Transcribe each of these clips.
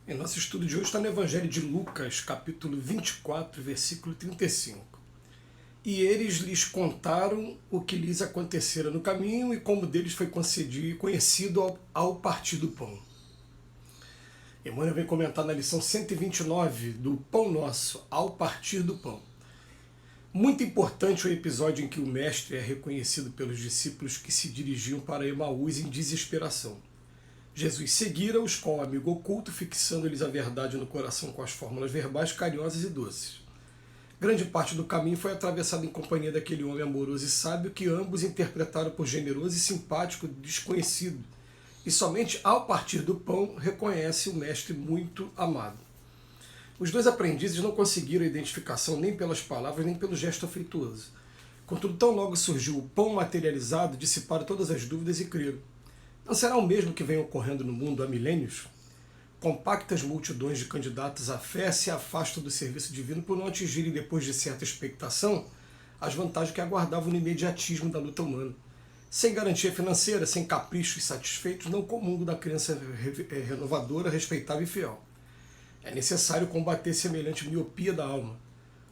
Em nosso estudo de hoje está no Evangelho de Lucas, capítulo 24, versículo 35. E eles lhes contaram o que lhes acontecera no caminho e como deles foi conhecido ao partir do pão. Emmanuel vem comentar na lição 129 do Pão Nosso, ao partir do pão. Muito importante o episódio em que o mestre é reconhecido pelos discípulos que se dirigiam para Emaús em desesperação. Jesus seguira-os com o amigo oculto, fixando-lhes a verdade no coração com as fórmulas verbais carinhosas e doces. Grande parte do caminho foi atravessado em companhia daquele homem amoroso e sábio que ambos interpretaram por generoso e simpático desconhecido, e somente ao partir do pão reconhece o mestre muito amado. Os dois aprendizes não conseguiram identificação nem pelas palavras nem pelo gesto afetuoso. Contudo, tão logo surgiu o pão materializado, dissiparam todas as dúvidas e creram. Não será o mesmo que vem ocorrendo no mundo há milênios? Compactas multidões de candidatos à fé se afastam do serviço divino por não atingirem, depois de certa expectação, as vantagens que aguardavam no imediatismo da luta humana. Sem garantia financeira, sem caprichos satisfeitos, não comungo da crença renovadora, respeitável e fiel. É necessário combater semelhante miopia da alma.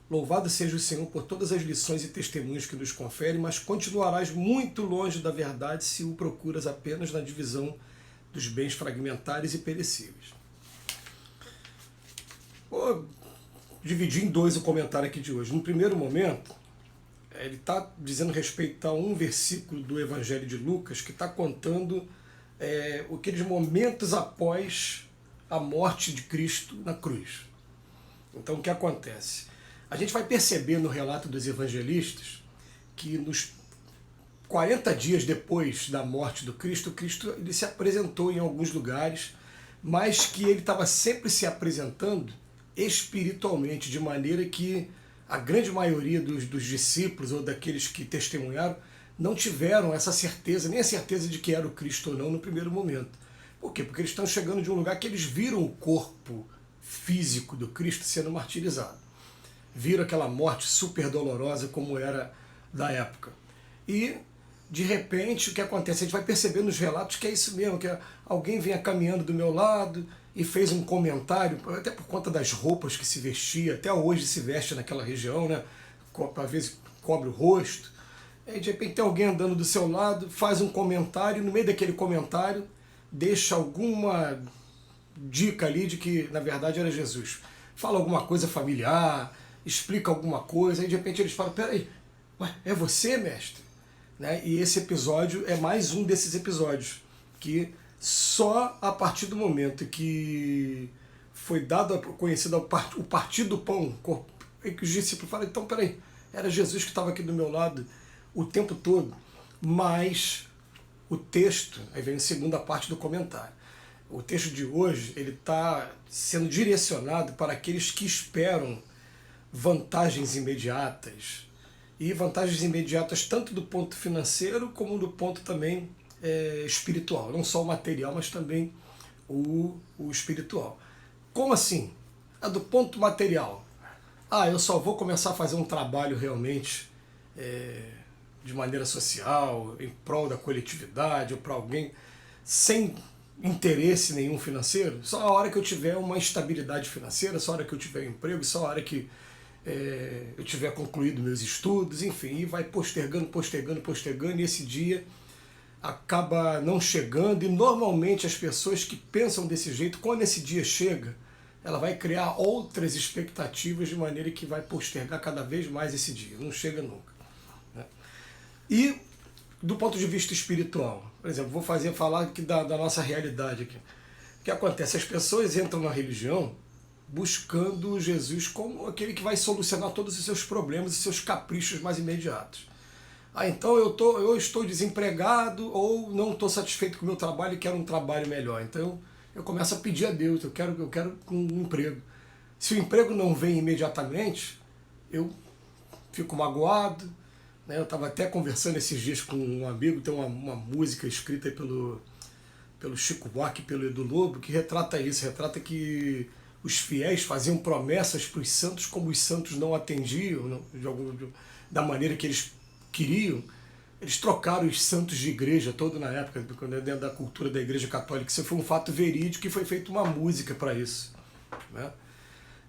Louvado seja o Senhor por todas as lições e testemunhos que nos confere, mas continuarás muito longe da verdade se o procuras apenas na divisão dos bens fragmentares e perecíveis. Vou dividir em dois o comentário aqui de hoje. No primeiro momento, ele está dizendo respeito a um versículo do Evangelho de Lucas que está contando aqueles momentos após a morte de Cristo na cruz. Então, o que acontece? A gente vai perceber no relato dos evangelistas que nos 40 dias depois da morte do Cristo, ele se apresentou em alguns lugares, mas que ele estava sempre se apresentando espiritualmente, de maneira que a grande maioria dos discípulos ou daqueles que testemunharam não tiveram essa certeza, nem a certeza de que era o Cristo ou não no primeiro momento. Por quê? Porque eles estão chegando de um lugar que eles viram o corpo físico do Cristo sendo martirizado. Viram aquela morte super dolorosa como era da época. E, de repente, o que acontece? A gente vai perceber nos relatos que é isso mesmo, que alguém vinha caminhando do meu lado e fez um comentário, até por conta das roupas que se vestia, até hoje se veste naquela região, né? Às vezes cobre o rosto. Aí, de repente tem alguém andando do seu lado, faz um comentário, e no meio daquele comentário deixa alguma dica ali de que, na verdade, era Jesus. Fala alguma coisa familiar, explica alguma coisa, e de repente eles falam, peraí, é você, mestre? Né? E esse episódio é mais um desses episódios, que só a partir do momento que foi dado, conhecido o partir do pão, é que os discípulos falam, então peraí, era Jesus que estava aqui do meu lado o tempo todo, mas o texto, aí vem a segunda parte do comentário, o texto de hoje ele está sendo direcionado para aqueles que esperam vantagens imediatas, e vantagens imediatas tanto do ponto financeiro como do ponto também espiritual, não só o material, mas também o espiritual. Como assim? Do ponto material. Eu só vou começar a fazer um trabalho realmente de maneira social, em prol da coletividade, ou para alguém, sem interesse nenhum financeiro, só a hora que eu tiver uma estabilidade financeira, só a hora que eu tiver um emprego, só a hora que eu tiver concluído meus estudos, enfim, e vai postergando, e esse dia acaba não chegando, e normalmente as pessoas que pensam desse jeito, quando esse dia chega, ela vai criar outras expectativas de maneira que vai postergar cada vez mais esse dia, não chega nunca. Né? E do ponto de vista espiritual, por exemplo, vou falar aqui da nossa realidade aqui. O que acontece? As pessoas entram na religião buscando Jesus como aquele que vai solucionar todos os seus problemas e seus caprichos mais imediatos. Então eu estou desempregado ou não estou satisfeito com o meu trabalho e quero um trabalho melhor. Então eu começo a pedir a Deus, eu quero um emprego. Se o emprego não vem imediatamente, eu fico magoado. Né? Eu estava até conversando esses dias com um amigo, tem uma música escrita aí pelo Chico Buarque e pelo Edu Lobo, que retrata isso, retrata que os fiéis faziam promessas para os santos, como os santos não atendiam da maneira que eles queriam, Eles trocaram os santos de igreja todo na época, dentro da cultura da igreja católica. Isso foi um fato verídico e foi feita uma música para isso. Né?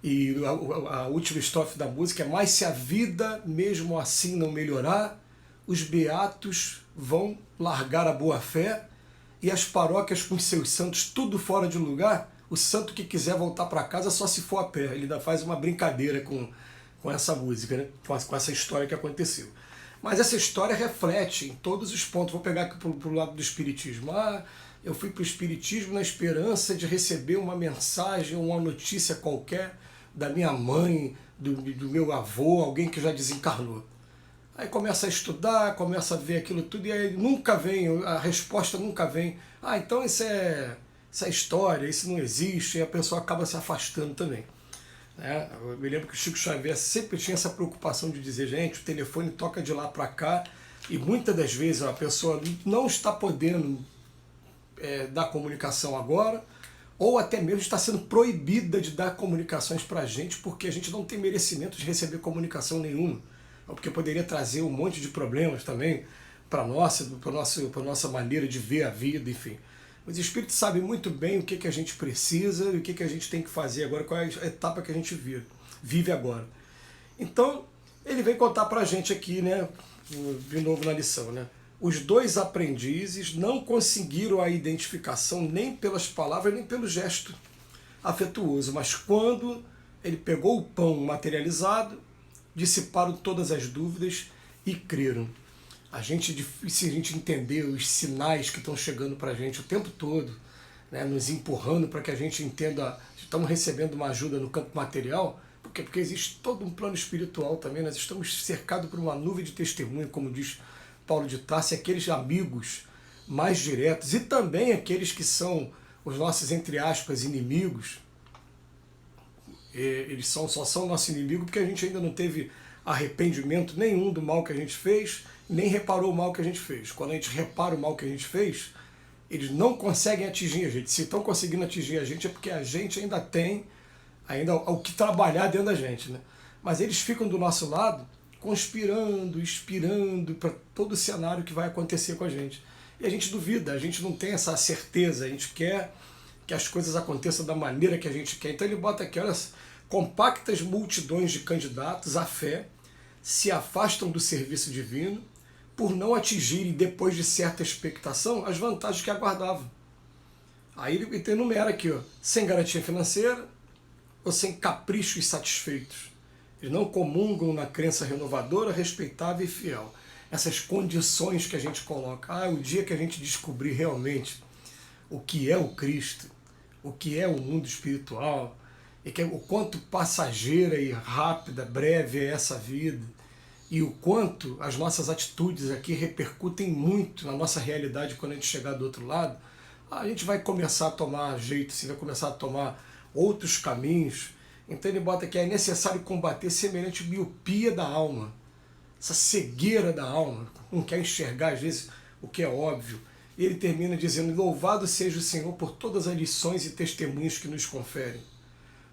E a última estrofe da música é: mas se a vida mesmo assim não melhorar, os beatos vão largar a boa-fé e as paróquias com seus santos tudo fora de lugar. O santo que quiser voltar para casa só se for a pé. Ele ainda faz uma brincadeira com essa música, né? Com essa história que aconteceu. Mas essa história reflete em todos os pontos. Vou pegar aqui para o lado do Espiritismo. Eu fui para o Espiritismo na esperança de receber uma mensagem, uma notícia qualquer da minha mãe, do meu avô, alguém que já desencarnou. Aí começa a estudar, começa a ver aquilo tudo e aí nunca vem, a resposta nunca vem. Então isso é história, isso não existe, e a pessoa acaba se afastando também. Eu me lembro que o Chico Xavier sempre tinha essa preocupação de dizer: gente, o telefone toca de lá para cá, e muitas das vezes a pessoa não está podendo dar comunicação agora, ou até mesmo está sendo proibida de dar comunicações para a gente, porque a gente não tem merecimento de receber comunicação nenhuma, porque poderia trazer um monte de problemas também para a nossa maneira de ver a vida, enfim. Os espíritos sabem muito bem o que a gente precisa e o que a gente tem que fazer agora, qual é a etapa que a gente vive agora. Então, ele vem contar para a gente aqui, né, de novo na lição, né? Os dois aprendizes não conseguiram a identificação nem pelas palavras nem pelo gesto afetuoso, mas quando ele pegou o pão materializado, dissiparam todas as dúvidas e creram. Se a gente entender os sinais que estão chegando para a gente o tempo todo, né, nos empurrando para que a gente entenda, estamos recebendo uma ajuda no campo material, porque existe todo um plano espiritual também, nós estamos cercados por uma nuvem de testemunho, como diz Paulo de Tarso, aqueles amigos mais diretos e também aqueles que são os nossos, entre aspas, inimigos. Eles só são nosso inimigo porque a gente ainda não teve arrependimento nenhum do mal que a gente fez, nem reparou o mal que a gente fez. Quando a gente repara o mal que a gente fez, eles não conseguem atingir a gente. Se estão conseguindo atingir a gente é porque a gente ainda tem o que trabalhar dentro da gente, né? Mas eles ficam do nosso lado conspirando, inspirando para todo o cenário que vai acontecer com a gente. E a gente duvida, a gente não tem essa certeza, a gente quer que as coisas aconteçam da maneira que a gente quer. Então ele bota aqui, olha, compactas multidões de candidatos à fé se afastam do serviço divino por não atingirem, depois de certa expectação, as vantagens que aguardavam. Aí ele enumera aqui, sem garantia financeira ou sem caprichos satisfeitos. Eles não comungam na crença renovadora, respeitável e fiel. Essas condições que a gente coloca. O dia que a gente descobrir realmente o que é o Cristo, o que é o mundo espiritual, e o quanto passageira e rápida, breve é essa vida, e o quanto as nossas atitudes aqui repercutem muito na nossa realidade quando a gente chegar do outro lado, a gente vai começar a tomar jeito, vai começar a tomar outros caminhos. Então ele bota que é necessário combater semelhante miopia da alma, essa cegueira da alma, não quer enxergar às vezes o que é óbvio. E ele termina dizendo: louvado seja o Senhor por todas as lições e testemunhos que nos conferem,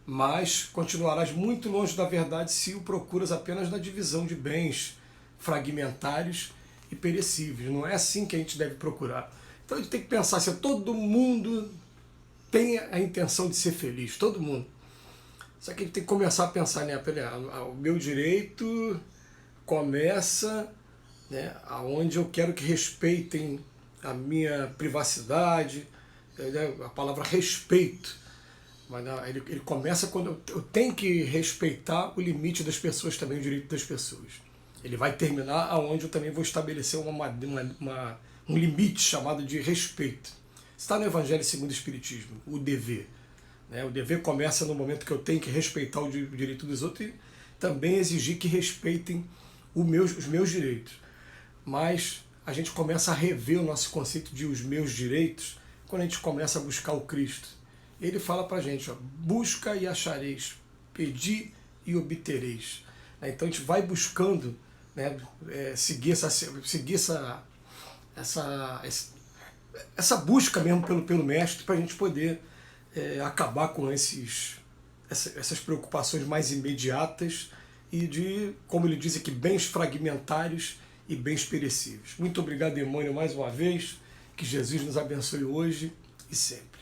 mas continuarás muito longe da verdade se o procuras apenas na divisão de bens fragmentários e perecíveis. Não é assim que a gente deve procurar. Então a gente tem que pensar se todo mundo tem a intenção de ser feliz, todo mundo. Só que a gente tem que começar a pensar, né? O meu direito começa, né, aonde eu quero que respeitem a minha privacidade, né, a palavra respeito. Mas ele começa quando eu tenho que respeitar o limite das pessoas também, o direito das pessoas. Ele vai terminar aonde eu também vou estabelecer um limite chamado de respeito. Está no Evangelho segundo o Espiritismo, o dever. O dever começa no momento que eu tenho que respeitar o direito dos outros e também exigir que respeitem os meus direitos. Mas a gente começa a rever o nosso conceito de os meus direitos quando a gente começa a buscar o Cristo. Ele fala para a gente, busca e achareis, pedi e obtereis. Então a gente vai buscando, né, seguir essa busca mesmo pelo Mestre, para a gente poder acabar com essas preocupações mais imediatas e de, como ele diz aqui, bens fragmentários e bens perecíveis. Muito obrigado, Emmanuel, mais uma vez. Que Jesus nos abençoe hoje e sempre.